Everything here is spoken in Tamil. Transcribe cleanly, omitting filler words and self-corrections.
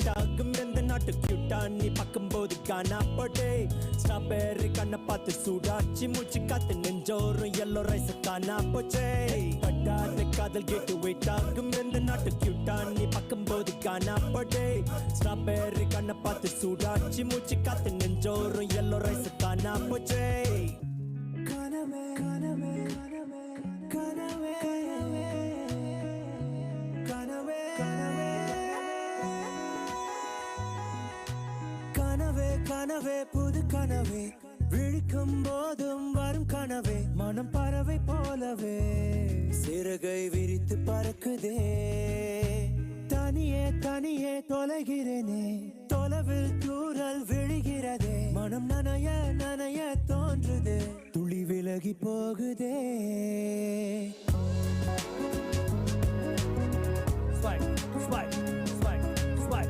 வெயிட் ஆகும் எந்த நாட்டு கியூட்டா நீ பார்க்கும்போது காணா போடே ஸ்ட்ராபெர்ரி கண்ணை பார்த்து சூடாச்சி மூச்சு காத்து நெஞ்சோறும் எல்லோ ரைஸ் காணா போச்சே பட்டாத காதல் கேட்டு வெயிட் ஆகும் எந்த நாட்டு கியூட்டா நீ பார்க்கும்போது காணா போடே ஸ்ட்ராபெர்ரி கண்ணை பார்த்து சூடாச்சி மூச்சு காத்து நெஞ்சோறும் எல்லோ ரைஸ் காணா போச்சே கனவே கனவே கனவே கனவே கனவே கனவே புது கனவே விழிக்கும் போதும் வரும் கனவே மனம் பறவை போலவே சிறகை விரித்து பறக்குதே தனியே தனியே தொலைகிறேனே தொலைவில் தூரல் விழுகிறதே மனம் நனைய நனைய தோன்றுதே துளி விலகி போகுதே Swipe, swipe.